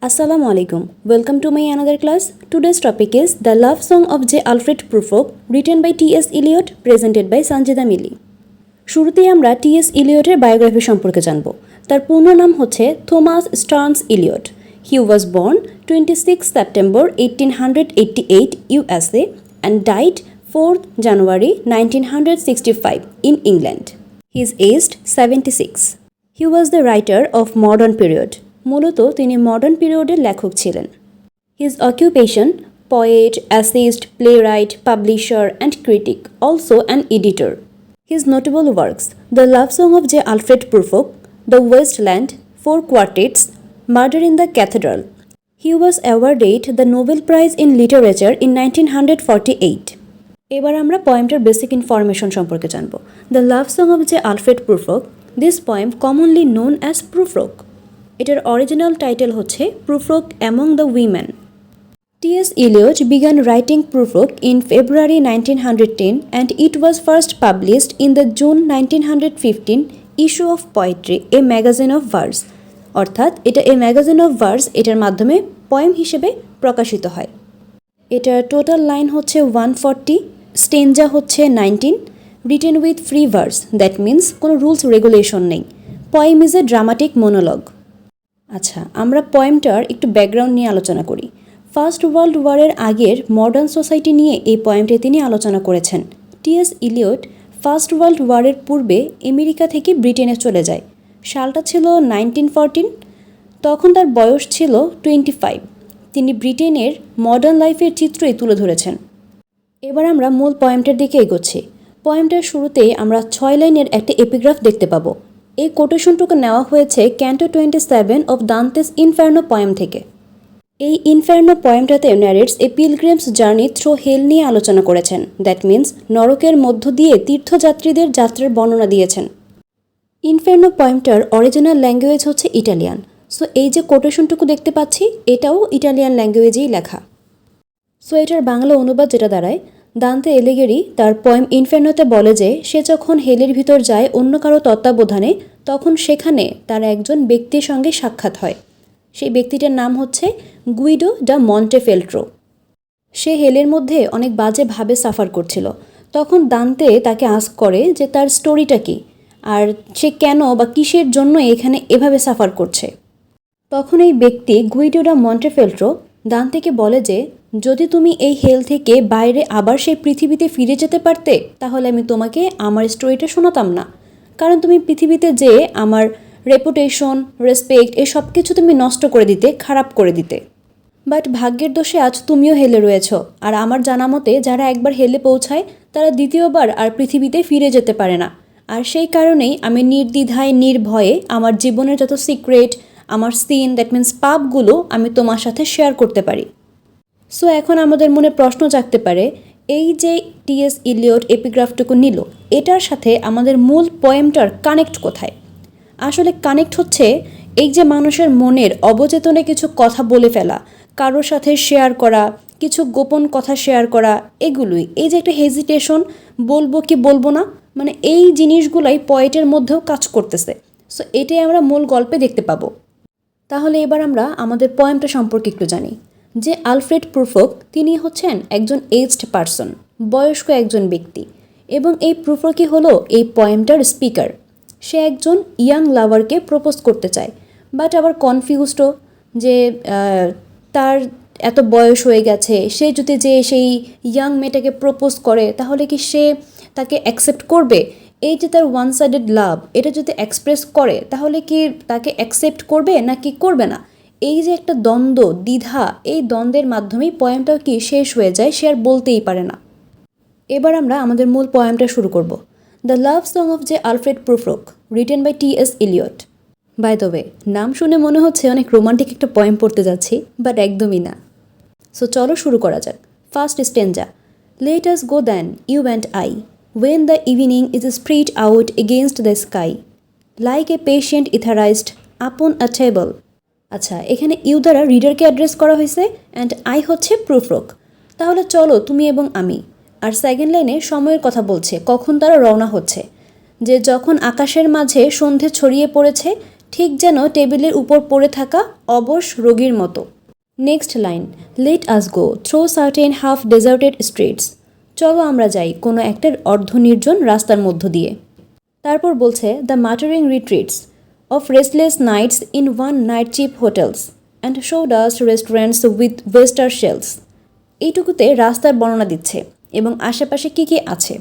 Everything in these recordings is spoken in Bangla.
Assalamu alaikum. Welcome to my another class. Today's topic is The Love Song of J.Alfred Prufrock, written by T.S.Eliot, presented by Sanjida Mili. শুরুতেই আমরা টি.এস. ইলিয়টের বায়োগ্রাফি সম্পর্কে জানব। তার পূর্ণ নাম হচ্ছে Thomas Stearns Eliot. He was born 26 September 1888 USA and died 4th January 1965 in England. He is aged 76. He was the writer of modern period. মূলত তিনি মডার্ন পিরিয়ডের লেখক ছিলেন। His occupation, poet, essayist, playwright, publisher and critic, also an editor. His notable works, The Love Song of J.Alfred Prufrock, The West Land, 4 quartets, Murder in the Cathedral. He was awarded the Nobel Prize in Literature in 1948. এবার আমরা পোয়েমটার বেসিক ইনফরমেশন সম্পর্কে জানব। The Love Song of J.Alfred Prufrock, this poem commonly known as Prufrock. এটার অরিজিনাল টাইটেল হচ্ছে Prufrock Among the Women. T.S. Eliot began writing Prufrock in February 1910 and it was first published in the June 1915 issue of Poetry, a magazine of verse. অর্থাৎ এটা a magazine of verse এটার মাধ্যমে পোয়েম হিসেবে প্রকাশিত হয়। এটার টোটাল লাইন হচ্ছে 140, স্টেঞ্জা হচ্ছে 19, written with free verse, that means কোনো রুলস রেগুলেশন নেই। Poem is a dramatic মোনোলগ। আচ্ছা, আমরা পোয়েমটার একটু ব্যাকগ্রাউন্ড নিয়ে আলোচনা করি। ফার্স্ট ওয়ার্ল্ড ওয়ারের আগের মডার্ন সোসাইটি নিয়ে এই পোয়েমটি তিনি আলোচনা করেছেন। টি.এস. ইলিয়ট ফার্স্ট ওয়ার্ল্ড ওয়ারের পূর্বে আমেরিকা থেকে ব্রিটেনে চলে যায়। সালটা ছিল 1914, তখন তার বয়স ছিল 25। তিনি ব্রিটেনের মডার্ন লাইফের চিত্রই তুলে ধরেছেন। এবার আমরা মূল পোয়েমটার দিকে এগোচ্ছি। পোয়েমটার শুরুতেই আমরা 6 লাইনের একটা এপিগ্রাফ দেখতে পাবো। এই কোটেশনটুকু নেওয়া হয়েছে ক্যান্টো 27 অফ দান্তেস ইনফার্নো পোয়েম থেকে। এই ইনফার্নো পোয়েমটাতে ন্যারেটস এ পিলগ্রিমস জার্নি থ্রু হেল নিয়ে আলোচনা করেছেন। দ্যাট মিন্স নরকের মধ্য দিয়ে তীর্থযাত্রীদের যাত্রার বর্ণনা দিয়েছেন। ইনফার্নো পোয়েমটার অরিজিনাল ল্যাঙ্গুয়েজ হচ্ছে ইটালিয়ান। সো এই যে কোটেশনটুকু দেখতে পাচ্ছি এটাও ইটালিয়ান ল্যাঙ্গুয়েজেই লেখা। সো এটার বাংলা অনুবাদ যেটা দাঁড়ায়, দান্তে এলিগেরি তার পোয়েম ইনফার্নোতে বলে যে সে যখন হেলের ভিতর যায় অন্য কারো তত্ত্বাবধানে, তখন সেখানে তার একজন ব্যক্তির সঙ্গে সাক্ষাৎ হয়। সেই ব্যক্তিটার নাম হচ্ছে গুইডো ডা মন্টেফেলট্রো। সে হেলের মধ্যে অনেক বাজেভাবে সাফার করছিল। তখন দান্তে তাকে আস্ক করে যে তার স্টোরিটা কী, আর সে কেন বা কিসের জন্য এখানে এভাবে সাফার করছে। তখন এই ব্যক্তি গুইডো ডা মন্টেফেলট্রো দান্তেকে বলে যে যদি তুমি এই হেল থেকে বাইরে আবার সেই পৃথিবীতে ফিরে যেতে পারতে তাহলে আমি তোমাকে আমার স্টোরিটা শোনাতাম না, কারণ তুমি পৃথিবীতে যেয়ে আমার রেপুটেশন, রেসপেক্ট এই সব কিছু তুমি নষ্ট করে দিতে, খারাপ করে দিতে। বাট ভাগ্যের দোষে আজ তুমিও হেলে রয়েছ, আর আমার জানা মতে যারা একবার হেলে পৌঁছায় তারা দ্বিতীয়বার আর পৃথিবীতে ফিরে যেতে পারে না। আর সেই কারণেই আমি নির্দ্বিধায় নির্ভয়ে আমার জীবনের যত সিক্রেট, আমার সিন, দ্যাট মিন্স পাপগুলো আমি তোমার সাথে শেয়ার করতে পারি। সো এখন আমাদের মনে প্রশ্ন জাগতে পারে, এই যে টি.এস. ইলিয়ট এপিগ্রাফটুকু নিল, এটার সাথে আমাদের মূল পোয়েমটার কানেক্ট কোথায়? আসলে কানেক্ট হচ্ছে এই যে মানুষের মনের অবচেতনে কিছু কথা বলে ফেলা, কারোর সাথে শেয়ার করা, কিছু গোপন কথা শেয়ার করা, এগুলোই। এই যে একটা হেজিটেশন, বলবো কি বলবো না, মানে এই জিনিসগুলাই পোয়েটের মধ্যেও কাজ করতেছে। সো এটাই আমরা মূল গল্পে দেখতে পাবো। তাহলে এবার আমরা আমাদের পোয়েমটা সম্পর্কে একটু জানি। যে আলফ্রেড প্রুফ্রক তিনি হচ্ছেন একজন এজড পারসন, বয়স্ক একজন ব্যক্তি, এবং এই প্রুফ্রকই হলো এই পোয়েমটার স্পিকার। সে একজন ইয়াং লাভারকে প্রপোজ করতে চায়, বাট আবার কনফিউজডও যে তার এত বয়স হয়ে গেছে, সে যদি যে সেই ইয়াং মেয়েটাকে প্রপোজ করে তাহলে কি সে তাকে অ্যাকসেপ্ট করবে? এই যে তার ওয়ান সাইডেড লাভ, এটা যদি এক্সপ্রেস করে তাহলে কি তাকে অ্যাকসেপ্ট করবে নাকি করবে না? এই যে একটা দ্বন্দ্ব, দ্বিধা, এই দ্বন্দ্বের মাধ্যমেই পোয়েমটাও কি শেষ হয়ে যায়, সে আর বলতেই পারে না। এবার আমরা আমাদের মূল পোয়েমটা শুরু করব। The love song of J.Alfred Prufrock, written by T S. Eliot. By the way, নাম শুনে মনে হচ্ছে অনেক রোমান্টিক একটা পোয়েম পড়তে যাচ্ছি, বাট একদমই না। সো চলো শুরু করা যাক। First stanza. Let us go then, you and I, when the evening is spread out against the sky, like a patient etherized upon a table. আচ্ছা, এখানে ইউ দ্বারা রিডারকে অ্যাড্রেস করা হয়েছে অ্যান্ড আই হচ্ছে প্রুফ্রক। তাহলে চলো তুমি এবং আমি। আর সেকেন্ড লাইনে সময়ের কথা বলছে, কখন তারা রওনা হচ্ছে, যে যখন আকাশের মাঝে সন্ধে ছড়িয়ে পড়েছে ঠিক যেন টেবিলের উপর পড়ে থাকা অবশ রোগীর মতো। Next line, late us go through certain half deserted streets. চলো আমরা যাই কোনো একটা অর্ধনির্জন রাস্তার মধ্য দিয়ে। তারপর বলছে, the muttering retreats of restless nights in one night cheap hotels and sawdust restaurants with oyster shells. এইটুকুতে রাস্তার বর্ণনা দিচ্ছে এবং আশেপাশে কী কী আছে।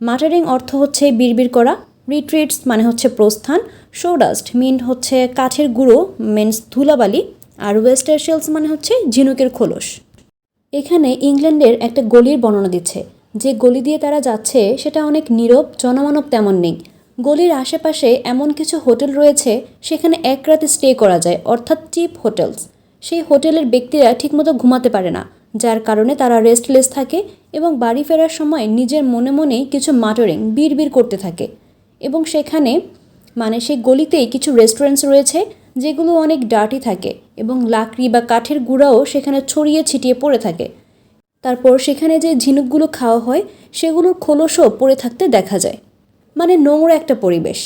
মাটারিং অর্থ হচ্ছে বিড়বিড় করা, রিট্রিটস মানে হচ্ছে প্রস্থান, শো ডাস্ট মিন হচ্ছে কাঠের গুঁড়ো মিনস ধুলাবালি, আর ওয়েস্টার শেলস মানে হচ্ছে ঝিনুকের খোলস। এখানে ইংল্যান্ডের একটা গলির বর্ণনা দিচ্ছে। যে গলি দিয়ে তারা যাচ্ছে সেটা অনেক নীরব, জনমানব তেমন নেই। গলির আশেপাশে এমন কিছু হোটেল রয়েছে সেখানে এক রাতে স্টে করা যায়, অর্থাৎ চিপ হোটেলস। সেই হোটেলের ব্যক্তিরা ঠিকমতো ঘুমাতে পারে না, যার কারণে তারা রেস্টলেস থাকে এবং বাড়ি ফেরার সময় নিজের মনে মনেই কিছু মাটারিং বিড়বিড় করতে থাকে। এবং সেখানে মানে সেই গলিতেই কিছু রেস্টুরেন্টস রয়েছে যেগুলো অনেক ডার্টি থাকে এবং লাকড়ি বা কাঠের গুঁড়াও সেখানে ছড়িয়ে ছিটিয়ে পড়ে থাকে। তারপর সেখানে যে ঝিনুকগুলো খাওয়া হয় সেগুলোর খোলসও পড়ে থাকতে দেখা যায়, মানে নোংরা একটা পরিবেশ।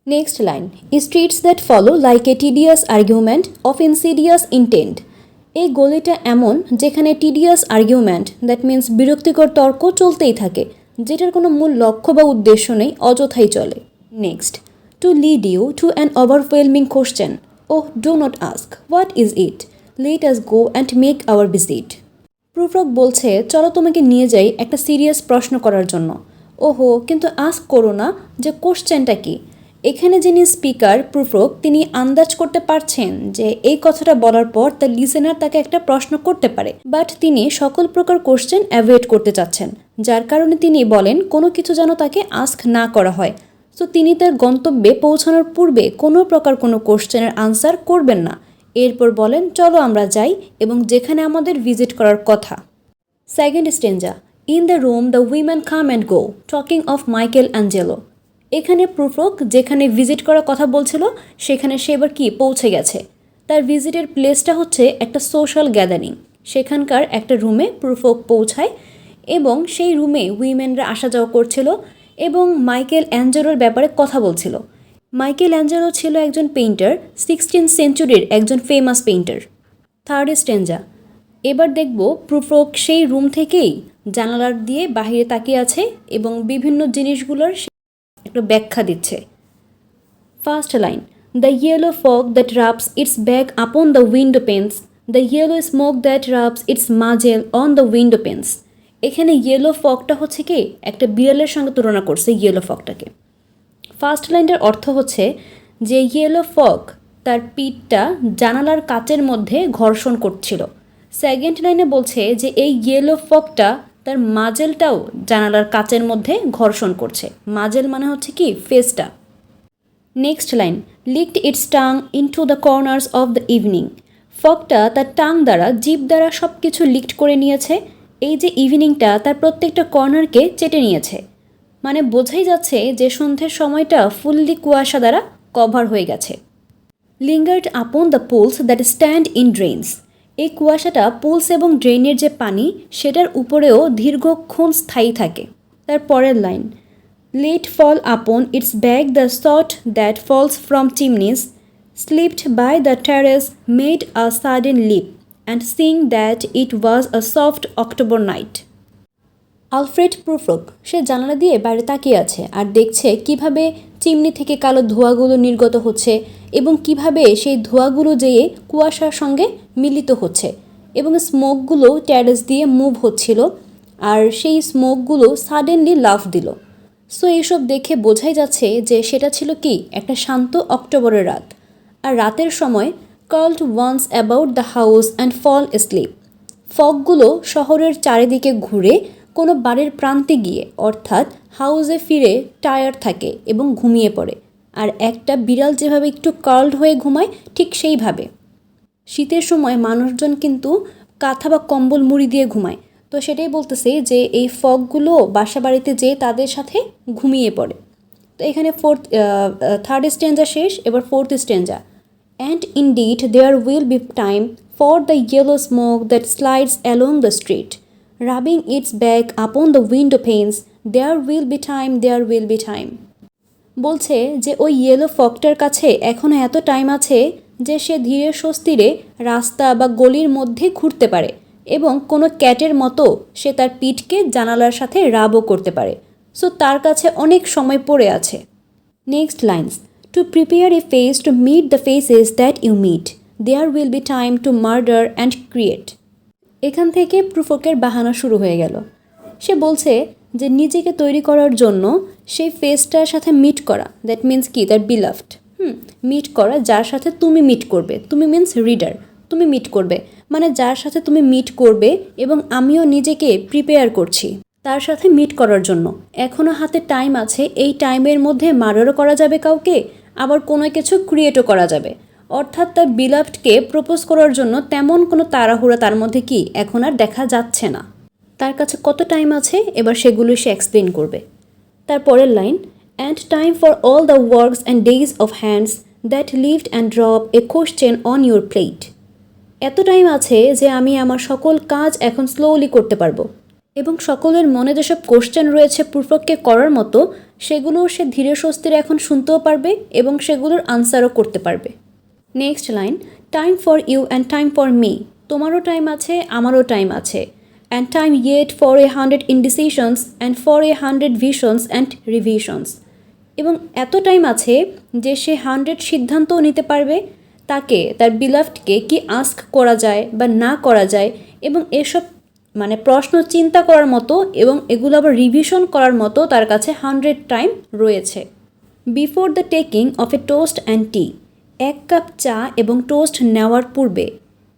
Next line, streets that follow like a tedious argument of insidious intent. এই গলিটা এমন যেখানে টিডিয়াস আর্গুমেন্ট দ্যাট মিন্স বিরক্তিকর তর্ক চলতেই থাকে, যেটার কোনো মূল লক্ষ্য বা উদ্দেশ্য নেই, অযথাই চলে। Next, to lead you to an overwhelming question, oh do not ask what is it, let us go and make our visit. Prufrock বলছে, চলো তোমাকে নিয়ে যাই একটা সিরিয়াস প্রশ্ন করার জন্য। ওহো, কিন্তু আস্ক করো না যে কোশ্চেনটা কি। এখানে যিনি স্পিকার প্রুফরক, তিনি আন্দাজ করতে পারছেন যে এই কথাটা বলার পর তার লিসেনার তাকে একটা প্রশ্ন করতে পারে, বাট তিনি সকল প্রকার কোশ্চেন অ্যাভয়েড করতে চাচ্ছেন, যার কারণে তিনি বলেন কোনো কিছু যেন তাকে আস্ক না করা হয়। সো তিনি তার গন্তব্যে পৌঁছানোর পূর্বে কোনো প্রকার কোনো কোশ্চেনের আনসার করবেন না। এরপর বলেন, চলো আমরা যাই এবং যেখানে আমাদের ভিজিট করার কথা। Second stanza, in the room the women come and go talking of Michelangelo. এখানে প্রুফরক যেখানে ভিজিট করার কথা বলছিল সেখানে সে এবার কি পৌঁছে গেছে। তার ভিজিটের প্লেসটা হচ্ছে একটা সোশ্যাল গ্যাদারিং। সেখানকার একটা রুমে প্রুফরক পৌঁছায় এবং সেই রুমে উইমেনরা আসা যাওয়া করছিল এবং মাইকেল অ্যাঞ্জেলোর ব্যাপারে কথা বলছিল। মাইকেল অ্যাঞ্জেলো ছিল একজন পেইন্টার, 16th সেঞ্চুরির একজন ফেমাস পেইন্টার। থার্ড স্টেঞ্জা, এবার দেখব প্রুফরক সেই রুম থেকেই জানালার দিয়ে বাহিরে তাকিয়ে আছে এবং বিভিন্ন জিনিসগুলোর একটা ব্যাখ্যা দিচ্ছে। First line, the yellow fog that rubs its back upon the window panes, the yellow smoke that rubs its muzzle on the window panes. এখানে ইয়েলো ফগটা হচ্ছে কি একটা বিড়ালের সঙ্গে তুলনা করছে ইয়েলো ফগটাকে। ফার্স্ট লাইনটার অর্থ হচ্ছে যে ইয়েলো ফগ তার পিঠটা জানালার কাচের মধ্যে ঘর্ষণ করছিল। সেকেন্ড লাইনে বলছে যে এই ইয়েলো ফগটা তার মাজেলটাও জানালার কাচের মধ্যে ঘর্ষণ করছে। মাজেল মানে হচ্ছে কি ফেসটা। Next line, licked its tongue into the corners of the evening. ফগটা তার টাং দ্বারা, জিভ দ্বারা সব কিছু লিকড করে নিয়েছে। এই যে ইভিনিংটা তার প্রত্যেকটা কর্নারকে চেটে নিয়েছে, মানে বোঝাই যাচ্ছে যে সন্ধ্যের সময়টা ফুললি কুয়াশা দ্বারা কভার হয়ে গেছে। Lingered upon the pools that stand in drains. এই কুয়াশাটা পুলস এবং ড্রেনের যে পানি সেটার উপরেও দীর্ঘক্ষণ স্থায়ী থাকে। তার পরের line, let fall upon its back the soot that falls from chimneys, slipped by the terrace made a sudden leap and sing that it was a soft October night. Alfred Prufrock সে জানালা দিয়ে বাইরে তাকিয়ে আছে আর দেখছে কিভাবে চিমনি থেকে কালো ধোঁয়াগুলো নির্গত হচ্ছে এবং কিভাবে সেই ধোঁয়াগুলো যেয়ে কুয়াশার সঙ্গে মিলিত হচ্ছে এবং স্মোকগুলো ট্যারেস দিয়ে মুভ হচ্ছিল আর সেই স্মোকগুলো সাডেনলি লাফ দিল। সো এইসব দেখে বোঝাই যাচ্ছে যে সেটা ছিল কি একটা শান্ত অক্টোবরের রাত। আর রাতের সময় curled once about the house and fell sleep. ফগগুলো শহরের চারিদিকে ঘুরে কোনো বাড়ির প্রান্তে গিয়ে অর্থাৎ হাউসে ফিরে টায়ার্ড থাকে এবং ঘুমিয়ে পড়ে। আর একটা বিড়াল যেভাবে একটু কার্লড হয়ে ঘুমায় ঠিক সেইভাবে শীতের সময় মানুষজন কিন্তু কাঁথা বা কম্বল মুড়ি দিয়ে ঘুমায়। তো সেটাই বলতেছে যে এই ফগগুলো বাসা বাড়িতে যেয়ে তাদের সাথে ঘুমিয়ে পড়ে। তো এখানে থার্ড স্ট্যাঞ্জা শেষ, এবার fourth stanza. And indeed there will be time for the yellow smoke that slides along the street, rubbing its back upon the window panes, there will be time, there will be time. বলছে যে ওই ইয়েলো ফকটার কাছে এখনও এত টাইম আছে যে সে ধীরে স্বস্তিরে রাস্তা বা গলির মধ্যে ঘুরতে পারে এবং কোনো ক্যাটের মতো সে তার পিঠকে জানালার সাথে রাবও করতে পারে। সো তার কাছে অনেক সময় পড়ে আছে। Next lines, to prepare a face to meet the faces that you meet, there will be time to murder and create. এখান থেকে প্রুফ্রকের বাহানা শুরু হয়ে গেল। সে বলছে যে নিজেকে তৈরি করার জন্য সেই ফেসটার সাথে মিট করা, দ্যাট মিন্স কি, তার বিলাভড, মিট করা, যার সাথে তুমি মিট করবে, তুমি মিন্স রিডার, তুমি মিট করবে মানে যার সাথে তুমি মিট করবে, এবং আমিও নিজেকে প্রিপেয়ার করছি তার সাথে মিট করার জন্য। এখনও হাতে টাইম আছে, এই টাইমের মধ্যে মার্ডারও করা যাবে কাউকে, আবার কোনো কিছু ক্রিয়েটও করা যাবে। অর্থাৎ তার বিলাভডকে প্রপোজ করার জন্য তেমন কোনো তাড়াহুড়া তার মধ্যে কি এখন আর দেখা যাচ্ছে না। তার কাছে কত টাইম আছে এবার সেগুলো সে এক্সপ্লেন করবে। তারপরের line, and time for all the works and days of hands that lift and drop A question on your plate. এত টাইম আছে যে আমি আমার সকল কাজ এখন স্লোলি করতে পারবো, এবং সকলের মনে যেসব কোশ্চেন রয়েছে প্রুফ্রককে করার মতো, সেগুলো সে ধীরে স্বস্তিরে এখন শুনতেও পারবে এবং সেগুলোর আনসারও করতে পারবে। Next line, time for you and time for me, তোমারও টাইম আছে আমারও টাইম আছে, and time yet for 100 indecisions and for 100 visions and revisions. এবং এত টাইম আছে যে সে 100 সিদ্ধান্তও নিতে পারবে, তাকে তার বিলাভডকে কি আস্ক করা যায় বা না করা যায়, এবং এসব মানে প্রশ্ন চিন্তা করার মতো এবং এগুলো আবার রিভিশন করার মতো তার কাছে 100 টাইম রয়েছে। Before the taking of a toast and tea, এক কাপ চা এবং টোস্ট নেওয়ার পূর্বে।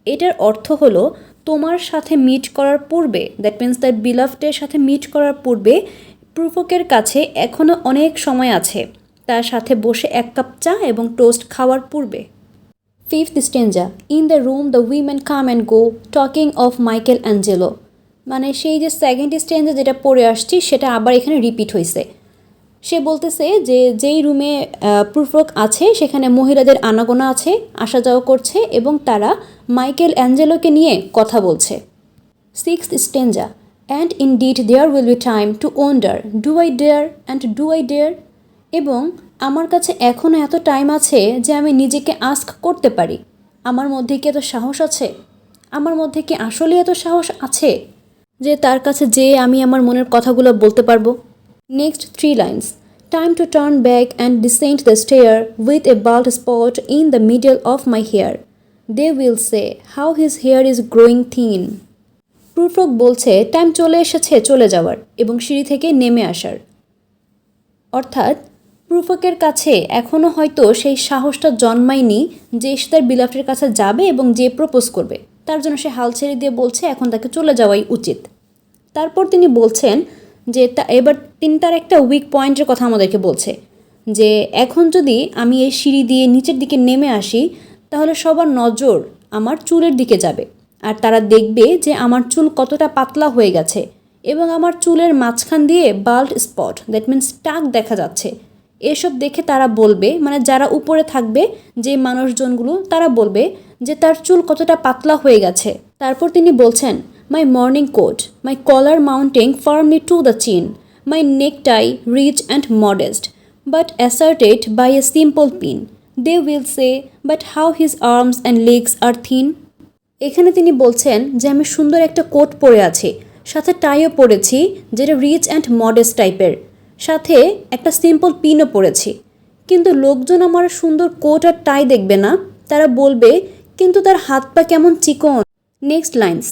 এটার অর্থ হলো তোমার সাথে মিট করার পূর্বে, দ্যাট মিন্স তার বিলাভডের সাথে মিট করার পূর্বে প্রুফ্রকের কাছে এখনও অনেক সময় আছে তার সাথে বসে এক কাপ চা এবং টোস্ট খাওয়ার পূর্বে। Fifth stanza, in the room the women come and go talking of Michelangelo. মানে সেই যে সেকেন্ড স্টেঞ্জা যেটা পড়ে আসছি সেটা আবার এখানে রিপিট হয়েছে। সে বলতেছে যে যেই রুমে প্রুফ্রক আছে সেখানে মহিলাদের আনাগোনা আছে, আসা যাওয়া করছে, এবং তারা মাইকেল অ্যাঞ্জেলোকে নিয়ে কথা বলছে। Sixth stanza, and indeed there will be time to wonder, do I dare and do I dare. এবং আমার কাছে এখনও এত টাইম আছে যে আমি নিজেকে আস্ক করতে পারি, আমার মধ্যে কি এত সাহস আছে, আমার মধ্যে কি আসলে এত সাহস আছে যে তার কাছে যেয়ে আমি আমার মনের কথাগুলো বলতে পারবো। Next 3 lines, time to turn back and descend the stair with a bald spot in the middle of my hair, they will say how his hair is growing thin. Prufrock বলছে টাইম চলে এসেছে চলে যাওয়ার এবং সিঁড়ি থেকে নেমে আসার। অর্থাৎ প্রুফ্রকের কাছে এখনও হয়তো সেই সাহসটা জন্মায়নি যে সে তার বিলাভডের কাছে যাবে এবং যে প্রপোজ করবে, তার জন্য সে হাল ছেড়ে দিয়ে বলছে এখন তাকে চলে যাওয়াই উচিত। তারপর তিনি বলছেন যে এবার তিনি তার একটা উইক পয়েন্টের কথা আমাদেরকে বলছে যে এখন যদি আমি এই সিঁড়ি দিয়ে নিচের দিকে নেমে আসি তাহলে সবার নজর আমার চুলের দিকে যাবে, আর তারা দেখবে যে আমার চুল কতটা পাতলা হয়ে গেছে এবং আমার চুলের মাঝখান দিয়ে বাল্ড স্পট, দ্যাট মিন্স টাক দেখা যাচ্ছে। এসব দেখে তারা বলবে, মানে যারা উপরে থাকবে যে মানুষজনগুলো, তারা বলবে যে তার চুল কতটা পাতলা হয়ে গেছে। তারপর তিনি বলছেন, my morning coat, my collar mounting firmly to the chin, my necktie rich and modest but asserted by a simple pin, they will say but how his arms and legs are thin. এখানে তিনি বলছেন যে আমি সুন্দর একটা কোট পরে আছি, সাথে টাইও পরেছি যেটা রিচ অ্যান্ড মডেস্ট টাইপের, সাথে একটা সিম্পল পিনও পরেছি, কিন্তু লোকজন আমার সুন্দর কোট আর টাই দেখবে না, তারা বলবে কিন্তু তার হাত পা কেমন চিকন। Next lines,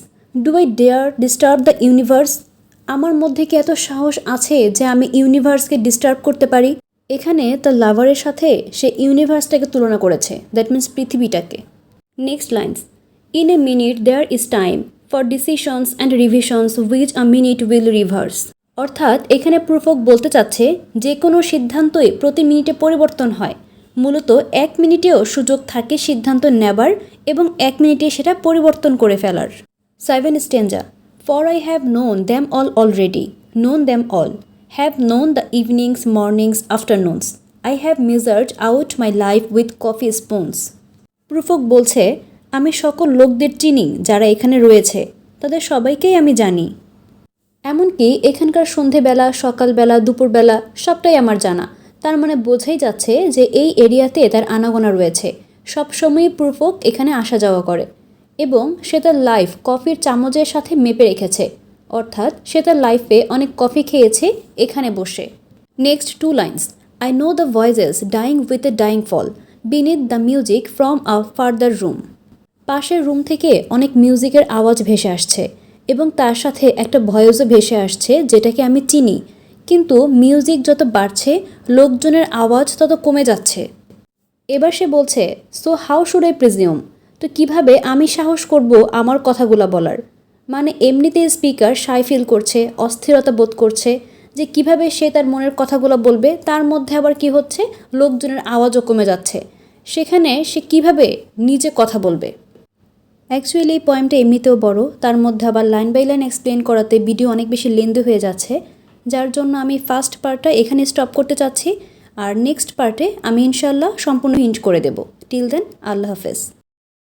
do I dare disturb the universe, আমার মধ্যে কি এত সাহস আছে যে আমি ইউনিভার্সকে ডিস্টার্ব করতে পারি। এখানে তার লাভারের সাথে সে ইউনিভার্সটাকে তুলনা করেছে, দ্যাট মিন্স পৃথিবীটাকে। Next lines, in a minute there is time for decisions and revisions which a minute will reverse. অর্থাৎ এখানে প্রুফ্রক বলতে চাচ্ছে যে কোনো সিদ্ধান্তই প্রতি মিনিটে পরিবর্তন হয়, মূলত 1 মিনিটেও সুযোগ থাকে সিদ্ধান্ত নেবার এবং 1 মিনিটে সেটা পরিবর্তন করে ফেলার। 7 stanza, for I have known them all already, known them all, have known the evenings mornings afternoons, I have measured out my life with coffee spoons. Prufrock বলছে আমি সকল লোকদের চিনি যারা এখানে রয়েছে, তাদের সবাইকেই আমি জানি, এমনকি এখানকার সন্ধেবেলা, সকালবেলা, দুপুরবেলা সবটাই আমার জানা, তার মানে বোঝাই যাচ্ছে যে এই এরিয়াতে তার আনাগোনা রয়েছে, সবসময়ই প্রুফ্রক এখানে আসা যাওয়া করে এবং সে তার লাইফ কফির চামচের সাথে মেপে রেখেছে, অর্থাৎ সে তার লাইফে অনেক কফি খেয়েছে এখানে বসে। Next 2 lines. I know the voices dying with a dying fall beneath the music from a farther room. পাশের রুম থেকে অনেক মিউজিকের আওয়াজ ভেসে আসছে এবং তার সাথে একটা ভয়েসও ভেসে আসছে যেটাকে আমি চিনি, কিন্তু মিউজিক যত বাড়ছে লোকজনের আওয়াজ তত কমে যাচ্ছে। এবার সে বলছে, so how should I presume, তো কিভাবে আমি সাহস করব আমার কথাগুলো বলার। মানে এমনিতে স্পিকার শাই ফিল করছে, অস্থিরতা বোধ করছে যে কিভাবে সে তার মনের কথাগুলো বলবে, তার মধ্যে আবার কি হচ্ছে, লোকজনের আওয়াজও কমে যাচ্ছে, সেখানে সে কিভাবে নিজে কথা বলবে। অ্যাকচুয়ালি এই পয়েমটা এমনিতেও বড়, তার মধ্যে আবার লাইন বাই লাইন এক্সপ্লেন করাতে ভিডিও অনেক বেশি লেন্দি হয়ে যাচ্ছে, যার জন্য আমি ফার্স্ট পার্টটা এখানে স্টপ করতে চাচ্ছি, আর নেক্সট পার্টে আমি ইনশাল্লাহ সম্পূর্ণ হিন্ট করে দেব। টিল দেন, আল্লাহ হাফেজ।